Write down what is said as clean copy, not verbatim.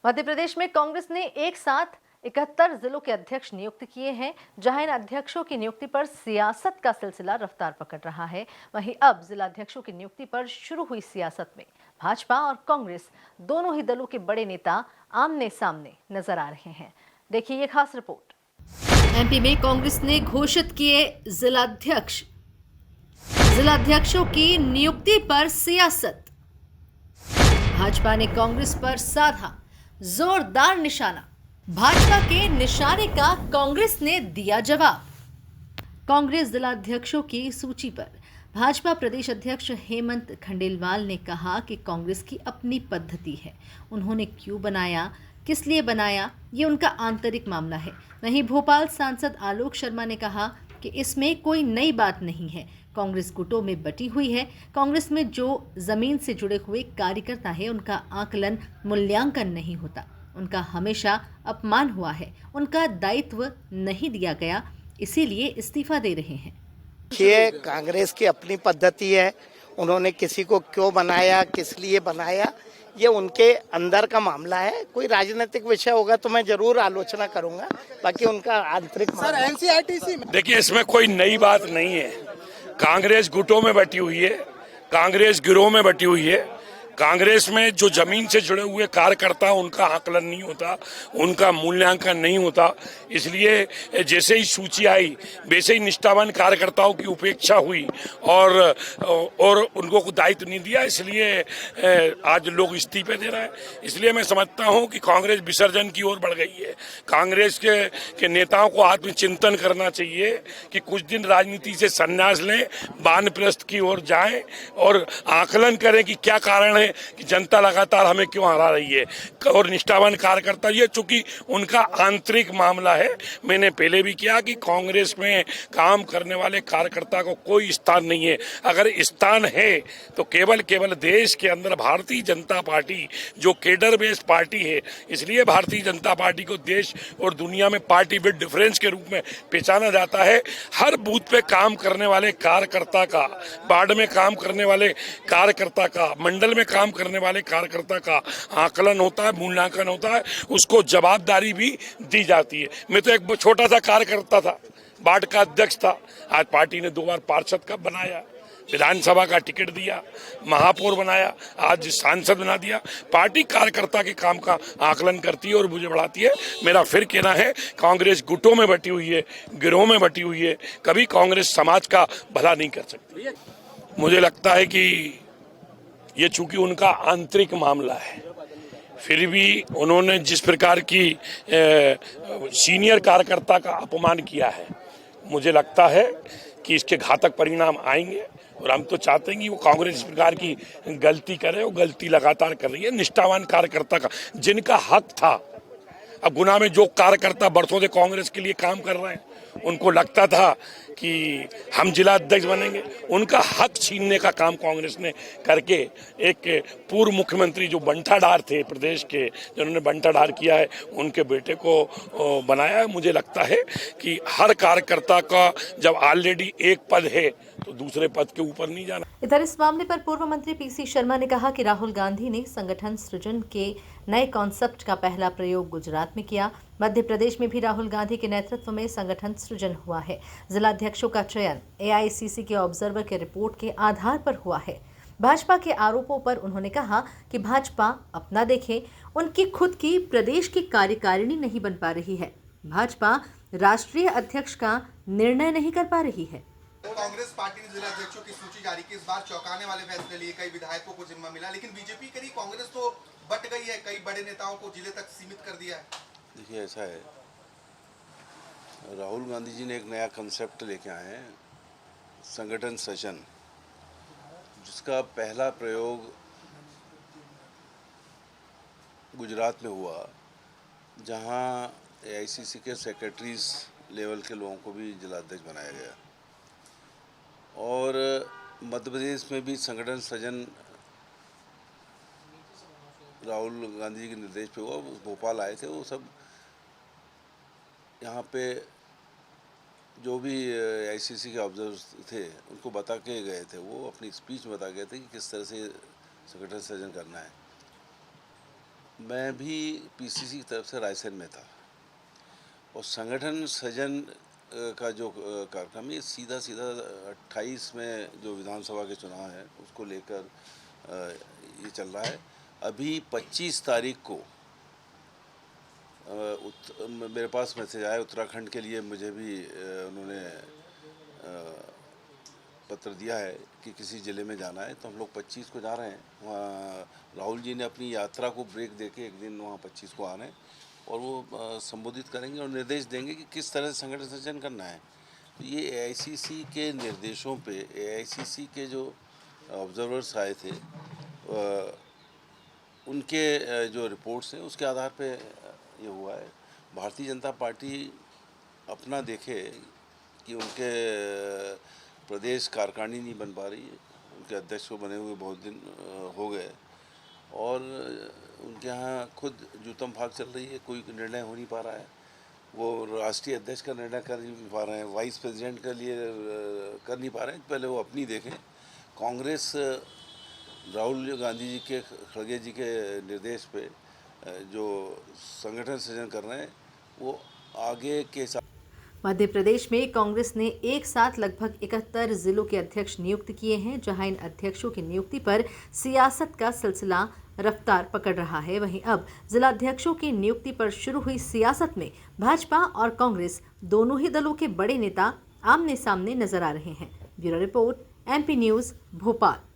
मध्य प्रदेश में कांग्रेस ने एक साथ 71 जिलों के अध्यक्ष नियुक्त किए हैं। जहां इन अध्यक्षों की नियुक्ति पर सियासत का सिलसिला रफ्तार पकड़ रहा है, वहीं अब जिला अध्यक्षों की नियुक्ति पर शुरू हुई सियासत में भाजपा और कांग्रेस दोनों ही दलों के बड़े नेता आमने सामने नजर आ रहे हैं। देखिए ये खास रिपोर्ट। एमपी में कांग्रेस ने घोषित किए जिलाध्यक्ष, जिलाध्यक्षों की नियुक्ति पर सियासत। भाजपा ने कांग्रेस पर साधा जोरदार निशाना। भाजपा के निशाने का कांग्रेस ने दिया जवाब। कांग्रेस जिलाध्यक्षों की सूची पर भाजपा प्रदेश अध्यक्ष हेमंत खंडेलवाल ने कहा कि कांग्रेस की अपनी पद्धति है। उन्होंने क्यों बनाया, किस लिए बनाया, ये उनका आंतरिक मामला है। वहीं भोपाल सांसद आलोक शर्मा ने कहा कि इसमें कोई नई बात नहीं है। कांग्रेस गुटों में बटी हुई है। कांग्रेस में जो जमीन से जुड़े हुए कार्यकर्ता है, उनका आकलन, मूल्यांकन नहीं होता। उनका हमेशा अपमान हुआ है। उनका दायित्व नहीं दिया गया, इसीलिए इस्तीफा दे रहे हैं। ये कांग्रेस की अपनी पद्धति है। उन्होंने किसी को क्यों बनाया, किस लिए बनाया, ये उनके अंदर का मामला है। कोई राजनीतिक विषय होगा तो मैं जरूर आलोचना करूंगा, बाकी उनका आंतरिक सर एनसीईआरटी में देखिए, इसमें कोई नई बात नहीं है। कांग्रेस गुटों में बटी हुई है, कांग्रेस गिरोह में बटी हुई है। कांग्रेस में जो जमीन से जुड़े हुए कार्यकर्ता, उनका आकलन नहीं होता, उनका मूल्यांकन नहीं होता। इसलिए जैसे ही सूची आई, वैसे ही निष्ठावान कार्यकर्ताओं की उपेक्षा हुई और उनको दायित्व नहीं दिया। इसलिए आज लोग इस्तीफे दे रहे हैं। इसलिए मैं समझता हूं कि कांग्रेस विसर्जन की ओर बढ़ गई है। कांग्रेस के नेताओं को आत्मचिंतन करना चाहिए कि कुछ दिन राजनीति से संन्यास लें, वानप्रस्थ की ओर जाएं और आकलन करें कि क्या कारण है कि जनता लगातार हमें क्यों हरा रही है। और निष्ठावान कार्यकर्ता, ये चूंकि उनका आंतरिक मामला है। मैंने पहले भी किया कि कांग्रेस में काम करने वाले कार्यकर्ता को कोई स्थान नहीं है। अगर स्थान है तो केवल देश के अंदर भारतीय जनता पार्टी जो केडर बेस्ड पार्टी है, इसलिए भारतीय जनता पार्टी को देश और दुनिया में पार्टी विद डिफरेंस के रूप में पहचाना जाता है। हर बूथ पे काम करने वाले कार्यकर्ता का, वार्ड में काम करने वाले कार्यकर्ता का, मंडल में काम करने वाले कार्यकर्ता का आकलन होता है, मूल्यांकन होता है, उसको जवाबदारी भी दी जाती है। मैं तो एक छोटा सा कार्यकर्ता था, वार्ड का अध्यक्ष था। आज पार्टी ने 2 बार पार्षद का बनाया, विधानसभा का टिकट दिया, महापौर बनाया, आज सांसद बना दिया। पार्टी कार्यकर्ता के काम का आकलन करती है और मुझे बढ़ाती है। मेरा फिर कहना है, कांग्रेस गुटों में बटी हुई है, गिरोह में बटी हुई है। कभी कांग्रेस समाज का भला नहीं कर सकती। मुझे लगता है कि ये चूंकि उनका आंतरिक मामला है, फिर भी उन्होंने जिस प्रकार की सीनियर कार्यकर्ता का अपमान किया है, मुझे लगता है कि इसके घातक परिणाम आएंगे। और हम तो चाहते हैं कि वो कांग्रेस इस प्रकार की गलती करे, वो गलती लगातार कर रही है। निष्ठावान कार्यकर्ता का जिनका हक था, अब गुना में जो कार्यकर्ता बरसों से कांग्रेस के लिए काम कर रहे हैं, उनको लगता था कि हम जिला अध्यक्ष बनेंगे, उनका हक छीनने का काम कांग्रेस ने करके एक पूर्व मुख्यमंत्री जो बंटाढार थे प्रदेश के, जिन्होंने बंटाढार किया है, उनके बेटे को बनाया है। मुझे लगता है कि हर कार्यकर्ता का जब ऑलरेडी एक पद है तो दूसरे पद के ऊपर नहीं जाना। इधर इस मामले पर पूर्व मंत्री पीसी शर्मा ने कहा कि राहुल गांधी ने संगठन सृजन के नए कॉन्सेप्ट का पहला प्रयोग गुजरात में किया। मध्य प्रदेश में भी राहुल गांधी के नेतृत्व में संगठन सृजन हुआ है। जिलाध्यक्षों का चयन एआईसीसी के ऑब्जर्वर के रिपोर्ट के आधार पर हुआ है। भाजपा के आरोपों पर उन्होंने कहा कि भाजपा अपना देखे, उनकी खुद की प्रदेश की कार्यकारिणी नहीं बन पा रही है। भाजपा राष्ट्रीय अध्यक्ष का निर्णय नहीं कर पा रही है। कांग्रेस पार्टी ने जिलाध्यक्षों की सूची जारी की। इस बार चौंकाने वाले फैसले लिए, कई विधायकों को जिम्मा मिला, लेकिन बीजेपी करी कांग्रेस तो बट गई है, कई बड़े नेताओं को जिले तक सीमित कर दिया है। देखिए, ऐसा है, राहुल गांधी जी ने एक नया कंसेप्ट लेके आए हैं, संगठन सृजन, जिसका पहला प्रयोग गुजरात में हुआ, जहां एआईसीसी के सेक्रेटरीज लेवल के लोगों को भी जिलाध्यक्ष बनाया गया। और मध्य प्रदेश में भी संगठन सृजन राहुल गांधी जी के निर्देश पे हुआ। भोपाल आए थे, वो सब यहाँ पे जो भी आईसीसी के ऑब्जर्वर्स थे उनको बता के गए थे, वो अपनी स्पीच में बता गए थे कि किस तरह से संगठन सृजन करना है। मैं भी पीसीसी की तरफ से रायसेन में था और संगठन सृजन का जो कार्यक्रम है, सीधा 28 में जो विधानसभा के चुनाव हैं उसको लेकर ये चल रहा है। अभी 25 तारीख को मेरे पास मैसेज आया उत्तराखंड के लिए, मुझे भी उन्होंने पत्र दिया है कि किसी ज़िले में जाना है, तो हम लोग 25 को जा रहे हैं। वहाँ राहुल जी ने अपनी यात्रा को ब्रेक देके एक दिन वहाँ 25 को आने और वो संबोधित करेंगे और निर्देश देंगे कि किस तरह से संगठन सृजन करना है। तो ये एआईसीसी के निर्देशों पे, एआईसीसी के जो ऑब्जर्वर्स आए थे उनके जो रिपोर्ट्स हैं उसके आधार पे ये हुआ है। भारतीय जनता पार्टी अपना देखे कि उनके प्रदेश कार्यकारिणी नहीं बन पा रही है, उनके अध्यक्ष को बने हुए बहुत दिन हो गए और उनके यहाँ खुद जूतम फाक चल रही है, कोई निर्णय हो नहीं पा रहा है। वो राष्ट्रीय अध्यक्ष का निर्णय कर नहीं पा रहे हैं, वाइस प्रेसिडेंट के लिए कर नहीं पा रहे हैं। पहले वो अपनी देखें। कांग्रेस राहुल गांधी जी के, खड़गे जी के निर्देश पे जो संगठन सृजन कर रहे हैं वो आगे के साथ। मध्य प्रदेश में कांग्रेस ने एक साथ लगभग 71 जिलों के अध्यक्ष नियुक्त किए हैं, जहां इन अध्यक्षों की नियुक्ति पर सियासत का सिलसिला रफ्तार पकड़ रहा है। वहीं अब जिलाध्यक्षों की नियुक्ति पर शुरू हुई सियासत में भाजपा और कांग्रेस दोनों ही दलों के बड़े नेता आमने सामने नजर आ रहे हैं। Bureau report, MP news, Bhopal.